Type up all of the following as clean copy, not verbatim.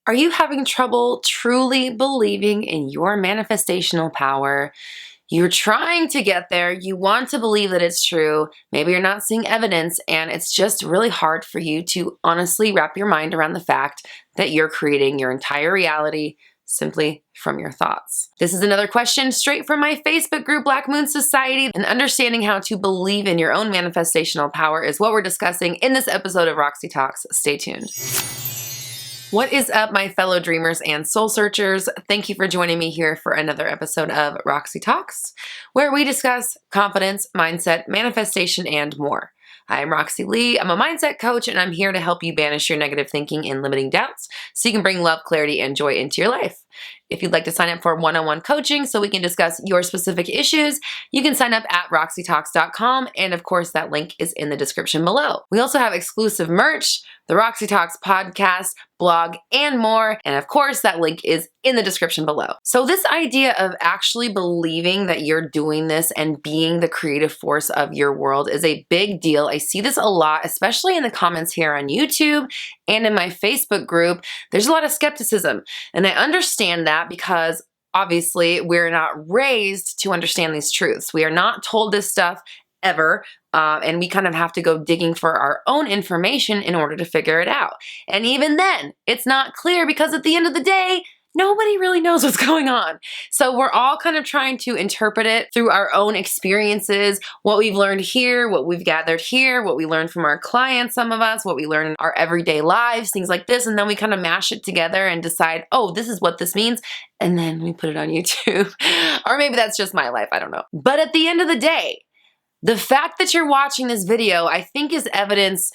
Are you having trouble truly believing in your manifestational power? You're trying to get there. You want to believe that it's true. Maybe you're not seeing evidence, and it's just really hard for you to honestly wrap your mind around the fact that you're creating your entire reality simply from your thoughts. This is another question straight from my Facebook group, Black Moon Society, and understanding how to believe in your own manifestational power is what we're discussing in this episode of Roxy Talks. Stay tuned. What is up, my fellow dreamers and soul searchers? Thank you for joining me here for another episode of Roxy Talks, where we discuss confidence, mindset, manifestation, and more. I'm Roxy Lee. I'm a mindset coach, and I'm here to help you banish your negative thinking and limiting doubts so you can bring love, clarity, and joy into your life. If you'd like to sign up for one-on-one coaching so we can discuss your specific issues, you can sign up at roxytalks.com, and of course that link is in the description below. We also have exclusive merch, the Roxy Talks podcast, blog, and more, and of course that link is in the description below. So this idea of actually believing that you're doing this and being the creative force of your world is a big deal. I see this a lot, especially in the comments here on YouTube and in my Facebook group. There's a lot of skepticism, and I understand that because obviously we're not raised to understand these truths. We are not told this stuff ever, and we kind of have to go digging for our own information in order to figure it out. And even then, it's not clear because at the end of the day, nobody really knows what's going on. So we're all kind of trying to interpret it through our own experiences, what we've learned here, what we've gathered here, what we learned from our clients, some of us, what we learn in our everyday lives, things like this. And then we kind of mash it together and decide, oh, this is what this means. And then we put it on YouTube. Or maybe that's just my life, I don't know. But at the end of the day, the fact that you're watching this video, I think, is evidence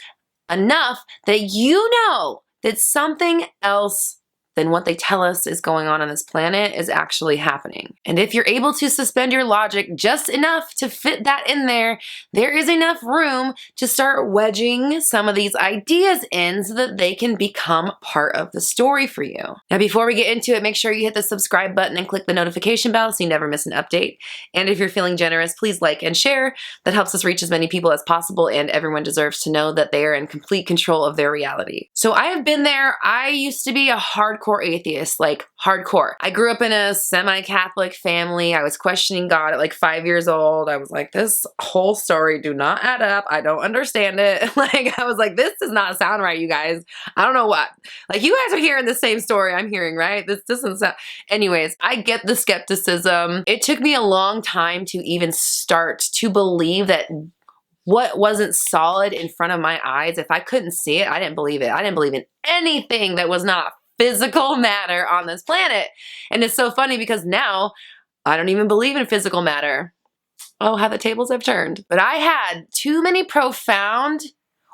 enough that you know that something else than what they tell us is going on this planet is actually happening. And if you're able to suspend your logic just enough to fit that in there, there is enough room to start wedging some of these ideas in so that they can become part of the story for you. Now, before we get into it, make sure you hit the subscribe button and click the notification bell so you never miss an update. And if you're feeling generous, please like and share. That helps us reach as many people as possible, and everyone deserves to know that they are in complete control of their reality. So I have been there. I used to be a hardcore atheist, like hardcore. I grew up in a semi-Catholic family. I was questioning God at like 5 years old. I was like, this whole story do not add up. I don't understand it. Like, I was like, this does not sound right, you guys. I don't know what. Like, you guys are hearing the same story I'm hearing, right? This doesn't sound... Anyways, I get the skepticism. It took me a long time to even start to believe that what wasn't solid in front of my eyes, if I couldn't see it, I didn't believe it. I didn't believe in anything that was not physical matter on this planet. And it's so funny because now I don't even believe in physical matter. Oh, how the tables have turned. But I had too many profound,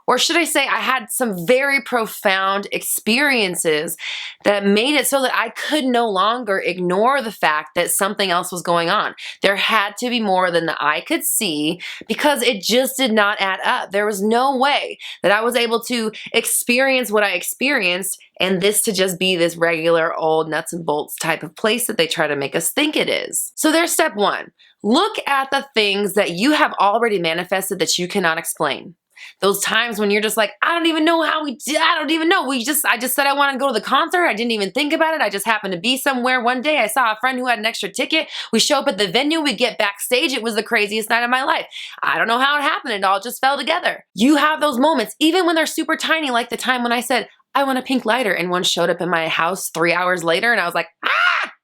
or should I say I had some very profound experiences that made it so that I could no longer ignore the fact that something else was going on. There had to be more than the eye could see because it just did not add up. There was no way that I was able to experience what I experienced and this to just be this regular old nuts and bolts type of place that they try to make us think it is. So there's step one. Look at the things that you have already manifested that you cannot explain. Those times when you're just like, I don't even know how we did, I don't even know. I just said I want to go to the concert. I didn't even think about it. I just happened to be somewhere one day. I saw a friend who had an extra ticket. We show up at the venue. We get backstage. It was the craziest night of my life. I don't know how it happened. It all just fell together. You have those moments, even when they're super tiny, like the time when I said, I want a pink lighter, and one showed up in my house 3 hours later, and I was like,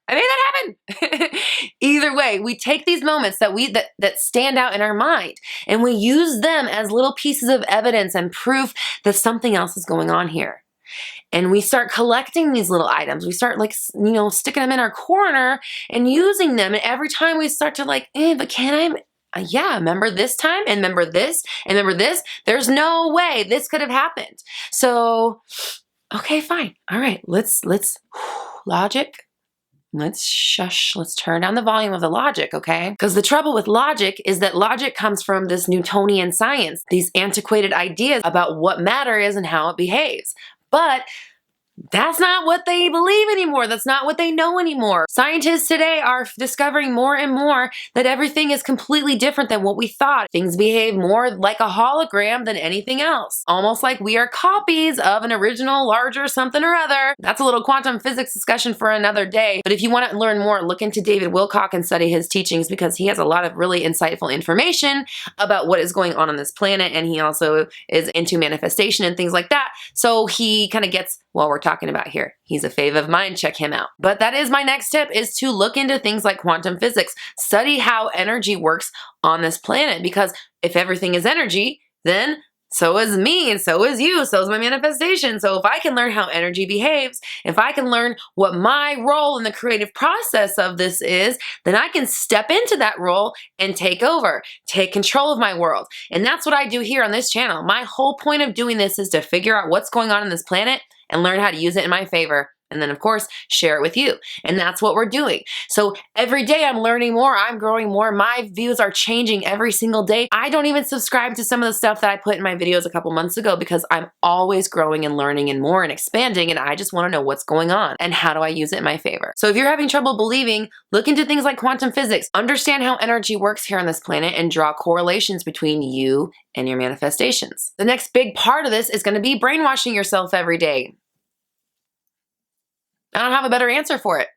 I made that happen. Either way, we take these moments that stand out in our mind, and we use them as little pieces of evidence and proof that something else is going on here. And we start collecting these little items. We start sticking them in our corner and using them. And every time we start to but can I? Yeah, remember this time, and remember this, and remember this. There's no way this could have happened. So, okay, fine. All right, let's logic. Let's shush. Let's turn down the volume of the logic, okay? Because the trouble with logic is that logic comes from this Newtonian science, these antiquated ideas about what matter is and how it behaves. But That's not what they believe anymore. That's not what they know anymore. Scientists today are discovering more and more that everything is completely different than what we thought. Things behave more like a hologram than anything else. Almost like we are copies of an original, larger something or other. That's a little quantum physics discussion for another day. But if you want to learn more, look into David Wilcock and study his teachings, because he has a lot of really insightful information about what is going on this planet. And he also is into manifestation and things like that. So he kind of gets what we're talking about here. He's a fave of mine. Check him out. But that is my next tip, is to look into things like quantum physics. Study how energy works on this planet, because if everything is energy, then so is me, and so is you, so is my manifestation. So if I can learn how energy behaves, if I can learn what my role in the creative process of this is, then I can step into that role and take over, take control of my world. And that's what I do here on this channel. My whole point of doing this is to figure out what's going on in this planet and learn how to use it in my favor. And then, of course, share it with you. And that's what we're doing. So every day I'm learning more, I'm growing more, my views are changing every single day. I don't even subscribe to some of the stuff that I put in my videos a couple months ago, because I'm always growing and learning and more and expanding, and I just want to know what's going on and how do I use it in my favor. So if you're having trouble believing, look into things like quantum physics, understand how energy works here on this planet, and draw correlations between you and your manifestations. The next big part of this is going to be brainwashing yourself every day. I don't have a better answer for it.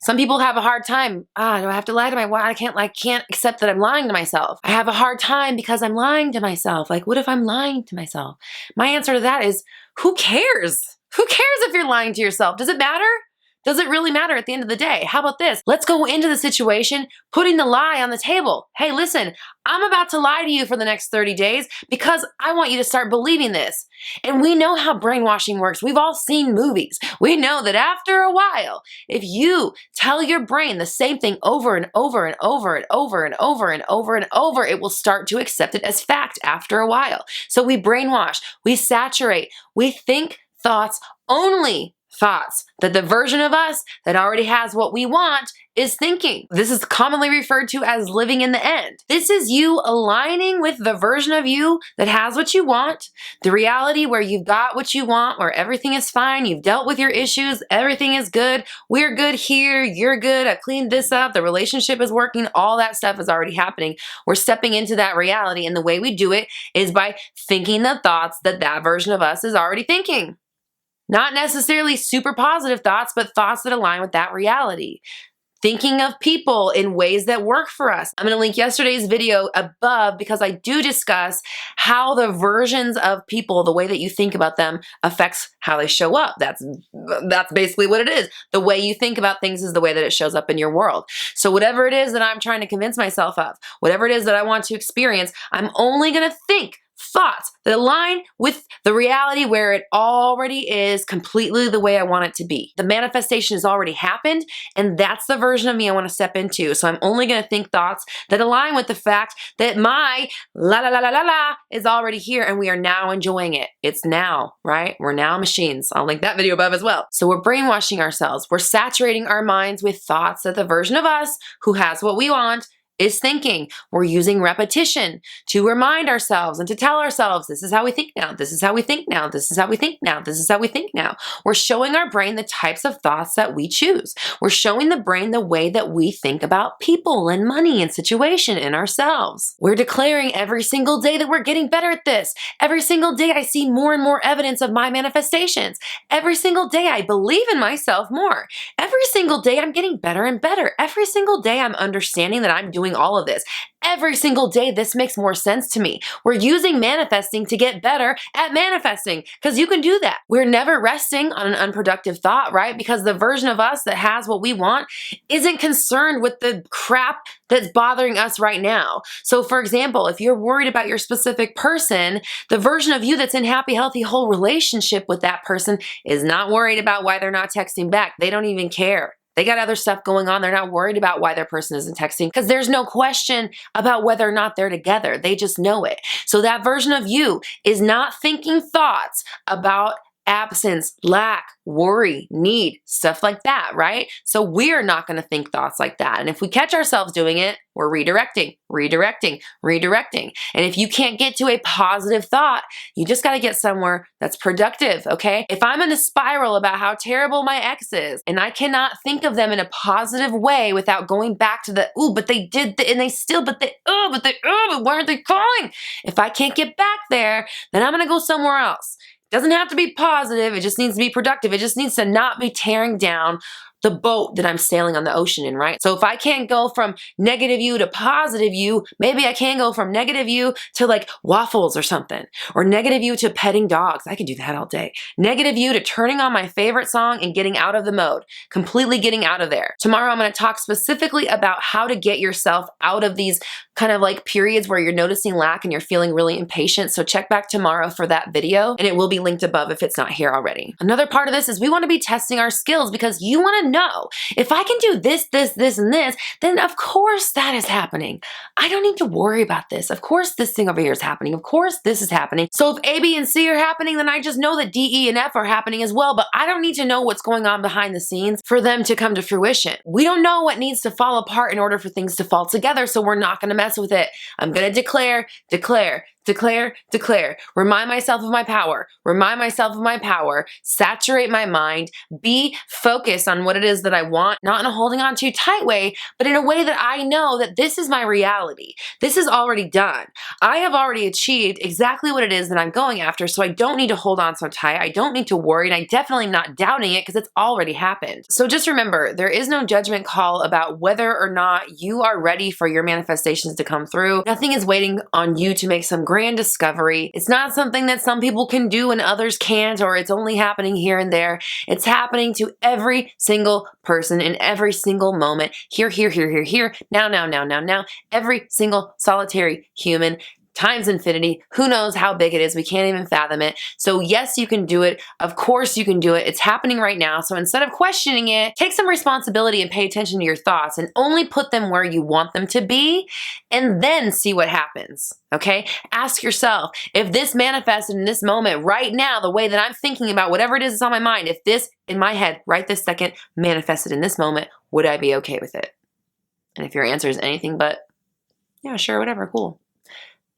Some people have a hard time. Do I have to lie to my wife? I can't accept that I'm lying to myself. I have a hard time because I'm lying to myself. Like, what if I'm lying to myself? My answer to that is, who cares? Who cares if you're lying to yourself? Does it matter? Does it really matter at the end of the day? How about this? Let's go into the situation putting the lie on the table. Hey, listen, I'm about to lie to you for the next 30 days because I want you to start believing this. And we know how brainwashing works. We've all seen movies. We know that after a while, if you tell your brain the same thing over and over and over and over and over and over and over, it will start to accept it as fact after a while. So we brainwash, we saturate, we think thoughts, only thoughts, that the version of us that already has what we want is thinking. This is commonly referred to as living in the end. This is you aligning with the version of you that has what you want, the reality where you've got what you want, where everything is fine, you've dealt with your issues, everything is good, we're good here, you're good, I cleaned this up, the relationship is working, all that stuff is already happening. We're stepping into that reality, and the way we do it is by thinking the thoughts that that version of us is already thinking. Not necessarily super positive thoughts, but thoughts that align with that reality. Thinking of people in ways that work for us. I'm going to link yesterday's video above, because I do discuss how the versions of people, the way that you think about them, affects how they show up. That's basically what it is. The way you think about things is the way that it shows up in your world. So whatever it is that I'm trying to convince myself of, whatever it is that I want to experience, I'm only going to think thoughts that align with the reality where it already is completely the way I want it to be. The manifestation has already happened, and that's the version of me I want to step into. So I'm only going to think thoughts that align with the fact that my la la la la la la is already here, and we are now enjoying it. It's now, right? We're now machines. I'll link that video above as well. So we're brainwashing ourselves. We're saturating our minds with thoughts that the version of us who has what we want is thinking. We're using repetition to remind ourselves and to tell ourselves, this is how we think now, this is how we think now, this is how we think now, this is how we think now. We're showing our brain the types of thoughts that we choose. We're showing the brain the way that we think about people and money and situation and ourselves. We're declaring every single day that we're getting better at this. Every single day I see more and more evidence of my manifestations. Every single day I believe in myself more. Every single day I'm getting better and better. Every single day I'm understanding that I'm doing all of this. Every single day, this makes more sense to me. We're using manifesting to get better at manifesting, because you can do that. We're never resting on an unproductive thought, right? Because the version of us that has what we want isn't concerned with the crap that's bothering us right now. So for example, if you're worried about your specific person, the version of you that's in happy, healthy, whole relationship with that person is not worried about why they're not texting back. They don't even care. They got other stuff going on. They're not worried about why their person isn't texting, because there's no question about whether or not they're together. They just know it. So that version of you is not thinking thoughts about absence, lack, worry, need, stuff like that, right? So we're not going to think thoughts like that. And if we catch ourselves doing it, we're redirecting, redirecting, redirecting. And if you can't get to a positive thought, you just got to get somewhere that's productive, okay? If I'm in a spiral about how terrible my ex is, and I cannot think of them in a positive way without going back to the, ooh, but they did, and they still, but why aren't they calling? If I can't get back there, then I'm going to go somewhere else. It doesn't have to be positive. It just needs to be productive. It just needs to not be tearing down the boat that I'm sailing on the ocean in, right? So if I can't go from negative you to positive you, maybe I can go from negative you to like waffles or something, or negative you to petting dogs. I can do that all day. Negative you to turning on my favorite song and getting out of the mode, completely getting out of there. Tomorrow, I'm going to talk specifically about how to get yourself out of these kind of like periods where you're noticing lack and you're feeling really impatient. So check back tomorrow for that video, and it will be linked above if it's not here already. Another part of this is we want to be testing our skills, because you want to know, if I can do this, this, this, and this, then of course that is happening. I don't need to worry about this. Of course this thing over here is happening. Of course this is happening. So if A, B, and C are happening, then I just know that D, E, and F are happening as well, but I don't need to know what's going on behind the scenes for them to come to fruition. We don't know what needs to fall apart in order for things to fall together, so we're not going to mess with it. I'm going to declare, declare, declare, declare. Remind myself of my power. Remind myself of my power. Saturate my mind. Be focused on what it is that I want, not in a holding on too tight way, but in a way that I know that this is my reality. This is already done. I have already achieved exactly what it is that I'm going after, so I don't need to hold on so tight. I don't need to worry, and I definitely am not doubting it because it's already happened. So just remember, there is no judgment call about whether or not you are ready for your manifestations to come through. Nothing is waiting on you to make some grand discovery. It's not something that some people can do and others can't, or it's only happening here and there. It's happening to every single person in every single moment. Here, now. Every single solitary human times infinity. Who knows how big it is? We can't even fathom it. So yes, you can do it. Of course you can do it. It's happening right now. So instead of questioning it, take some responsibility and pay attention to your thoughts and only put them where you want them to be, and then see what happens. Okay? Ask yourself, if this manifested in this moment right now, the way that I'm thinking about whatever it is that's on my mind, if this in my head right this second manifested in this moment, would I be okay with it? And if your answer is anything but, yeah, sure, whatever, cool,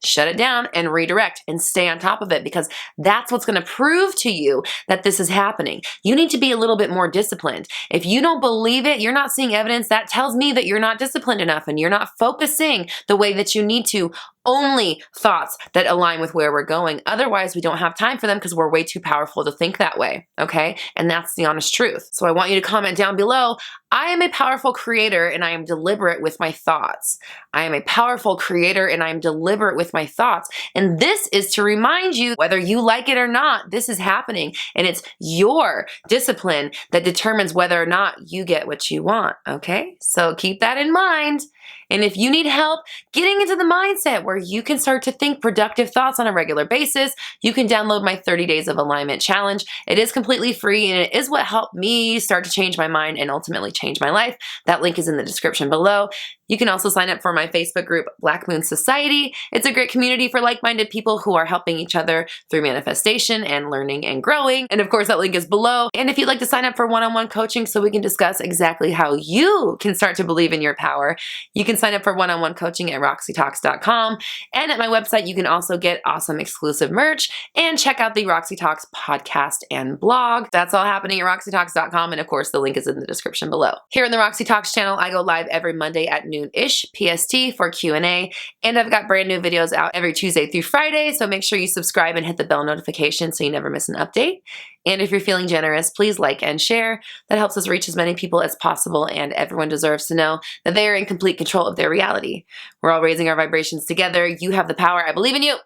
shut it down and redirect and stay on top of it, because that's what's going to prove to you that this is happening. You need to be a little bit more disciplined. If you don't believe it, you're not seeing evidence, that tells me that you're not disciplined enough and you're not focusing the way that you need to. Only thoughts that align with where we're going. Otherwise, we don't have time for them because we're way too powerful to think that way, okay? And that's the honest truth. So I want you to comment down below, I am a powerful creator and I am deliberate with my thoughts. I am a powerful creator and I am deliberate with my thoughts. And this is to remind you, whether you like it or not, this is happening. And it's your discipline that determines whether or not you get what you want, okay? So keep that in mind. And if you need help getting into the mindset where you can start to think productive thoughts on a regular basis, you can download my 30 Days of Alignment Challenge. It is completely free, and it is what helped me start to change my mind and ultimately change my life. That link is in the description below. You can also sign up for my Facebook group, Black Moon Society. It's a great community for like-minded people who are helping each other through manifestation and learning and growing. And of course, that link is below. And if you'd like to sign up for one-on-one coaching so we can discuss exactly how you can start to believe in your power, you can sign up for one-on-one coaching at roxytalks.com. And at my website, you can also get awesome exclusive merch and check out the Roxy Talks podcast and blog. That's all happening at roxytalks.com. And of course, the link is in the description below. Here in the Roxy Talks channel, I go live every Monday at noon-ish PST for Q&A. And I've got brand new videos out every Tuesday through Friday. So make sure you subscribe and hit the bell notification so you never miss an update. And if you're feeling generous, please like and share. That helps us reach as many people as possible, and everyone deserves to know that they are in complete control of their reality. We're all raising our vibrations together. You have the power. I believe in you.